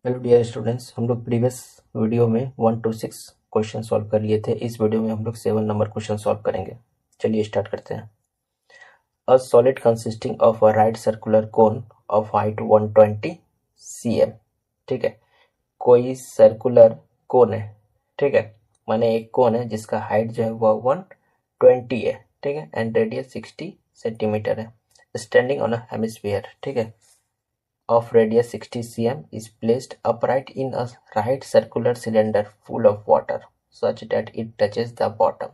Hello dear students, हम लोग previous video में 1 to 6 क्वेश्चन सॉल्व कर लिए थे। इस वीडियो में हम लोग 7 नंबर क्वेश्चन सॉल्व करेंगे। चलिए स्टार्ट करते हैं। A solid consisting of a right circular cone of height 120 cm। ठीक है, कोई सर्कुलर कोन है। ठीक है, माने एक कोन है जिसका हाइट जो है वह 120 है। ठीक है, एंड रेडियस 60 सेंटीमीटर है। Standing on a hemisphere. ठीक है, of radius 60 cm is placed upright in a right circular cylinder full of water such that it touches the bottom.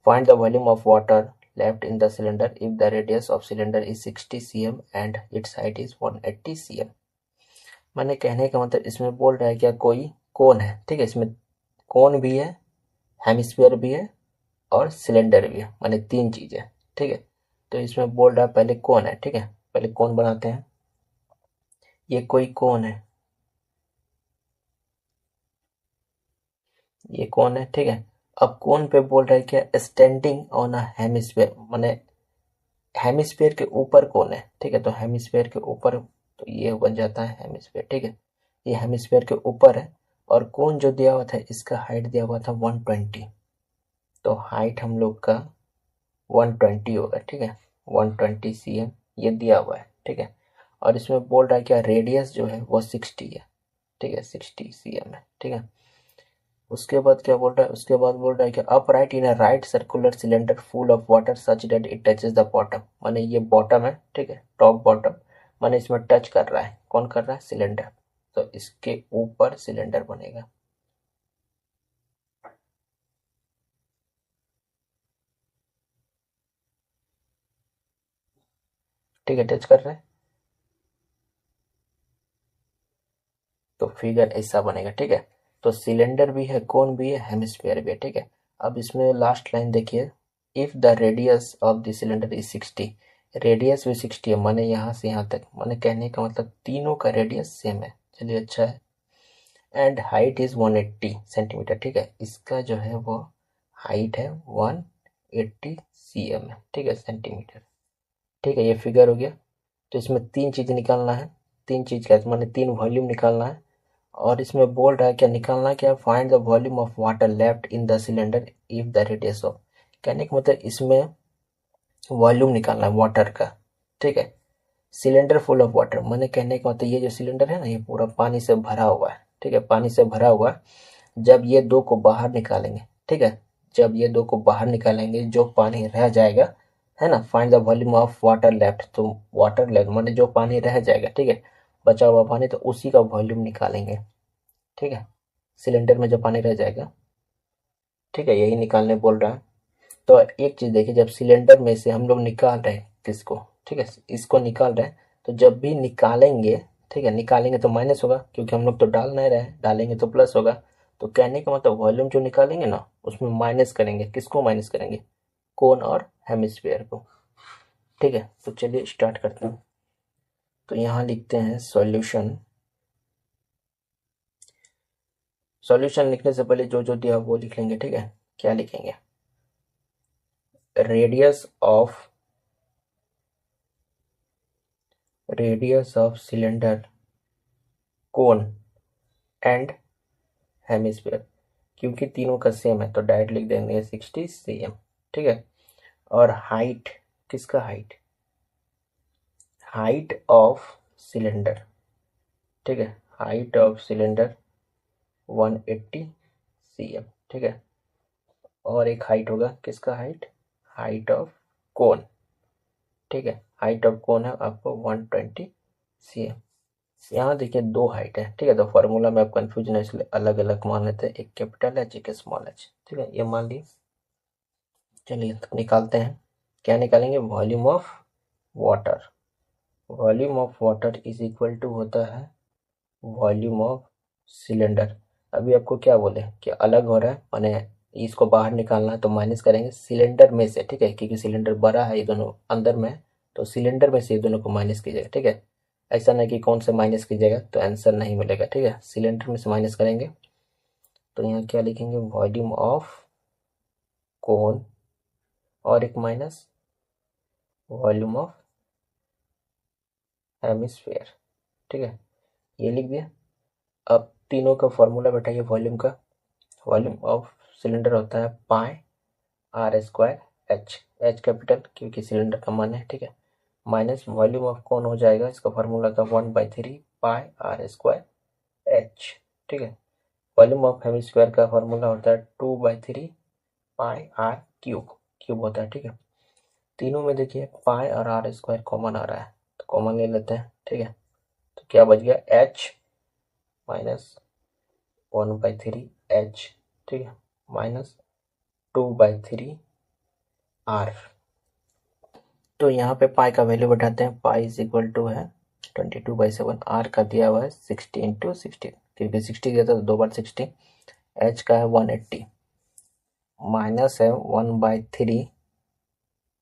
Find the volume of water left in the cylinder if the radius of cylinder is 60 cm and its height is 180 cm. मैंने कहने का मतलब इसमें बोल रहा है क्या, कोई कोन है। ठीक है, इसमें कोन भी है, हेमिस्फीयर भी है और सिलेंडर भी है, माने तीन चीजें। ठीक है, तो इसमें बोल रहा है पहले कोन है। ठीक है, पहले कोन बनाते हैं। ये कोई कोन है, ये कौन है। ठीक है, अब कौन पे बोल रहा है क्या, स्टैंडिंग ऑन अ हेमिस्फीयर, माने हेमिस्फीयर के ऊपर कौन है। ठीक है, तो हेमिस्फीयर के ऊपर, तो ये बन जाता है हेमिस्फीयर। ठीक है, ये हेमिस्फीयर के ऊपर है और कौन जो दिया हुआ था, इसका हाइट दिया हुआ था 120। तो हाइट हम लोग का 120 होगा। ठीक है, 120 cm ये दिया हुआ है। ठीक है, और इसमें बोल रहा है क्या, रेडियस जो है वो 60 है। ठीक है, 60 cm है। ठीक है, उसके बाद क्या बोल रहा है, उसके बाद बोल रहा है कि upright in a right circular cylinder full of water such that it touches the bottom. माने ये बॉटम है। ठीक है, टॉप बॉटम, माने इसमें टच कर रहा है। कौन कर रहा है, सिलेंडर। तो इसके ऊपर सिलेंडर बनेगा। ठीक है, टच कर रहा है तो फिगर ऐसा बनेगा। ठीक है, तो सिलेंडर भी है, कोन भी है, हेमिस्फीयर भी है। ठीक है, अब इसमें लास्ट लाइन देखिए, if the radius of the cylinder is 60, radius भी 60 है, माने यहाँ से यहाँ तक, माने कहने का मतलब तीनों का रेडियस सेम है। चलिए अच्छा है, एंड हाइट इज 180 सेंटीमीटर। ठीक है, इसका जो है वो हाइट है 180 cm है। ठीक है, सेंटीमीटर। ठीक है, ये फिगर हो गया। तो इसमें तीन चीज निकालना है। तीन चीज का माने तीन वॉल्यूम निकालना है। और इसमें बोल रहा है क्या निकालना, क्या, find the volume of water left in the cylinder if the radius of. कहने का मतलब इसमें वॉल्यूम निकालना है वाटर का। ठीक है, सिलेंडर फुल ऑफ वाटर, मैंने कहने का मतलब ये जो सिलेंडर है ना, ये पूरा पानी से भरा हुआ है। ठीक है, पानी से भरा हुआ है। जब ये दो को बाहर निकालेंगे, ठीक है, जब ये दो को बाहर निकालेंगे, जो पानी रह जाएगा, है ना, find the volume of water left. तो वाटर लेफ्ट माने जो पानी रह जाएगा, ठीक है, बचा हुआ पानी, तो उसी का वॉल्यूम निकालेंगे। ठीक है, सिलेंडर में जो पानी रह जाएगा। ठीक है, यही निकालने बोल रहा है। तो एक चीज देखिए, जब सिलेंडर में से हम लोग निकाल रहे हैं किसको, ठीक है, इसको निकाल रहे हैं, तो जब भी निकालेंगे, ठीक है, निकालेंगे तो माइनस होगा, क्योंकि हम लोग तो डाल नहीं रहे हैं, डालेंगे तो प्लस होगा। तो कहने का मतलब वॉल्यूम जो निकालेंगे ना, उसमें माइनस करेंगे। किसको माइनस करेंगे, कोन और हेमिस्फीयर को। ठीक है, तो चलिए स्टार्ट करते हैं। तो यहाँ लिखते हैं सॉल्यूशन। सॉल्यूशन लिखने से पहले जो जो दिया वो लिख लेंगे। ठीक है, क्या लिखेंगे, radius of cylinder, cone and hemisphere. क्योंकि तीनों का सेम है तो डायरेक्ट लिख देंगे 60 cm। ठीक है, और हाइट, किसका हाइट, हाइट ऑफ सिलेंडर। ठीक है, हाइट ऑफ सिलेंडर 180 cm। ठीक है, और एक हाइट होगा, किसका हाइट, हाइट ऑफ कोन। ठीक है, हाइट ऑफ कोन है आपको 120 cm। यहाँ देखिए दो हाइट है। ठीक है, तो फॉर्मूला में आप कंफ्यूजन है इसलिए अलग अलग मान लेते हैं, एक कैपिटल एच एक स्मॉल एच। ठीक है, ये मान ली। चलिए तो निकालते हैं। क्या निकालेंगे, volume of water. Volume of water is equal to होता है वॉल्यूम ऑफ सिलेंडर। अभी आपको क्या बोले कि अलग हो रहा है, माने इसको बाहर निकालना है तो माइनस करेंगे सिलेंडर में से। ठीक है, क्योंकि सिलेंडर बड़ा है, ये दोनों अंदर में है, तो सिलेंडर में से ये दोनों को माइनस कीजिएगा। ठीक है, ऐसा नहीं कि कौन से माइनस कीजिएगा तो आंसर नहीं मिलेगा। ठीक है, सिलेंडर में से माइनस करेंगे। तो यहाँ क्या लिखेंगे, वॉल्यूम ऑफ कोन और एक माइनस वॉल्यूम ऑफ हेमिस्फीयर। ठीक है, ये लिख दिया। अब तीनों का फॉर्मूला बैठाइए वॉल्यूम का। वॉल्यूम ऑफ सिलेंडर होता है pi r square h, h capital क्योंकि सिलेंडर का मान है, ठीक है, माइनस वॉल्यूम ऑफ कौन हो जाएगा, इसका फॉर्मूला था 1/3 पाई आर स्क्वायर एच, ठीक है। वॉल्यूम ऑफ हेमिस्फीयर का फॉर्मूला होता है 2/3 पाई आर क्यूब, क्यूब होता है, ठीक है। तीनों में देखिए पाई और आर स्क्वायर कॉमन आ रहा है, तो कॉमन ले लेते हैं, ठीक है। तो क्या बच गया, एच माइनस 1/3 एच, ठीक है, माइनस 2/3 आर। तो यहाँ पे पाई का वैल्यू बैठाते हैं, पाई इज इक्वल टू है 22/7, आर का दिया हुआ है 60 × 60, क्योंकि 60 दिया था तो 2 बार 60, एच का है 180, माइनस है 1/3,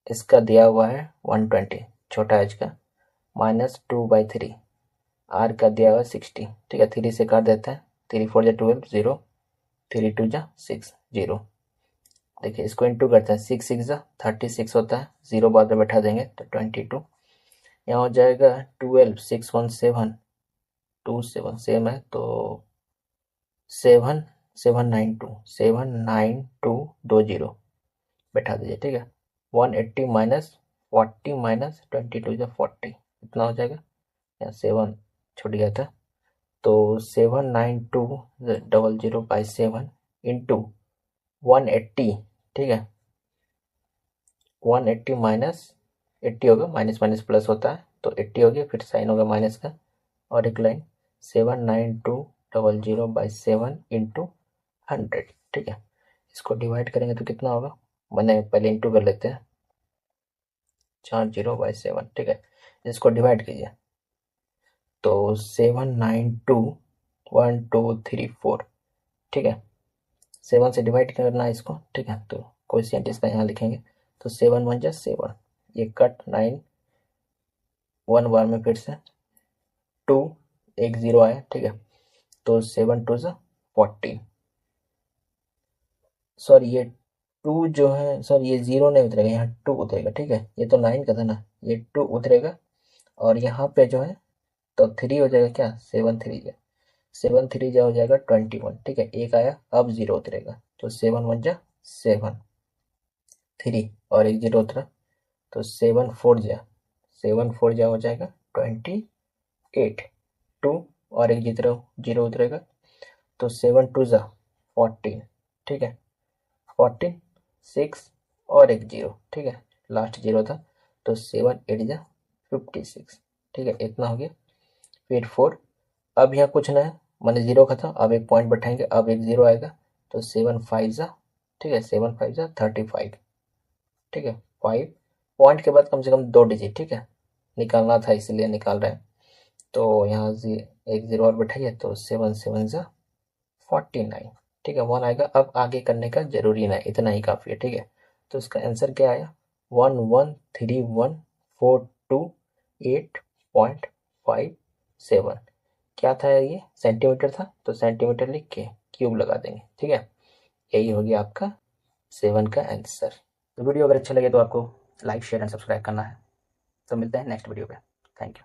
इसका दिया हुआ है 120 छोटा एच का, माइनस 2/3, आर का दिया हुआ है 60, ठीक है, 3 से काट देते हैं, 3 4 जा 12, 0, 3 2 जा 6, 0। देखिए इसको इंटू करते हैं, 6 6 जा 36 होता है, 0 बाद में बैठा देंगे तो 22, यहाँ हो जाएगा 12, 6 1 7 2 7 सेम है तो 7 7 9 2 7 9 2 2 0 बैठा दीजिए, ठीक है। 180 माइनस 40 माइनस 22 जा 40, इतना हो जाएगा, यहाँ 7 छूट गया था, तो 79200/7 इंटू 180, ठीक है, 180 माइनस 80 होगा, माइनस माइनस प्लस होता है तो 80 हो गया, फिर साइन होगा माइनस का, और एक लाइन 79200/7 इंटू 100, ठीक है। इसको डिवाइड करेंगे तो कितना होगा, मैंने पहले इंटू कर लेते हैं, 40/7, ठीक है। इसको डिवाइड कीजिए तो 7921234, ठीक है, 7 से डिवाइड करना है इसको, ठीक है, तो क्वेश्चन इसका यहाँ लिखेंगे, तो 7 1 जा 7, ये कट 9 1 बार में फिर से 2 एक 0 आया, ठीक है, तो 7 2 जा 14, सॉरी ये 2 जो है, सॉरी ये 0 नहीं उतरेगा, यहाँ 2 उतरेगा, ठीक है, ये तो 9 का था ना, ये 2 उतरेगा, और यहाँ पे जो है तो 3 हो जाएगा, क्या 7 3 जा 7 3 जा हो जाएगा 21, ठीक है, एक आया, अब 0 उतरेगा, तो 7 1 जा 7 3 और एक 0 उतरा, तो 7 4 जा हो जाएगा 28, 2 और एक 0 उतरेगा, तो 7 2 जा 14, ठीक है, 14 6 और एक 0, ठीक है, लास्ट 0 था, तो 7 8 जा 56, ठीक है, इतना हो गया। फिर 4, अब यहाँ कुछ ना है, मैंने 0 का था, अब एक पॉइंट बैठाएंगे, अब एक 0 आएगा, तो 7 5 जा, ठीक है, 7 5 जा 35, ठीक है, 5 पॉइंट के बाद कम से कम 2 डिजिट, ठीक है, निकालना था इसलिए निकाल रहे हैं, तो यहाँ से एक 0 और बैठाइए, तो 7 7 जा 49, ठीक है, 1 आएगा, अब आगे करने का जरूरी नहीं, इतना ही काफ़ी है, ठीक है। तो इसका आंसर क्या आया, 113142.57, क्या था ये, सेंटीमीटर था, तो सेंटीमीटर लिख के क्यूब लगा देंगे, ठीक है, यही हो गया आपका 7 का आंसर। तो वीडियो अगर अच्छा लगे तो आपको लाइक शेयर एंड सब्सक्राइब करना है, तो मिलते हैं नेक्स्ट वीडियो पे, थैंक यू।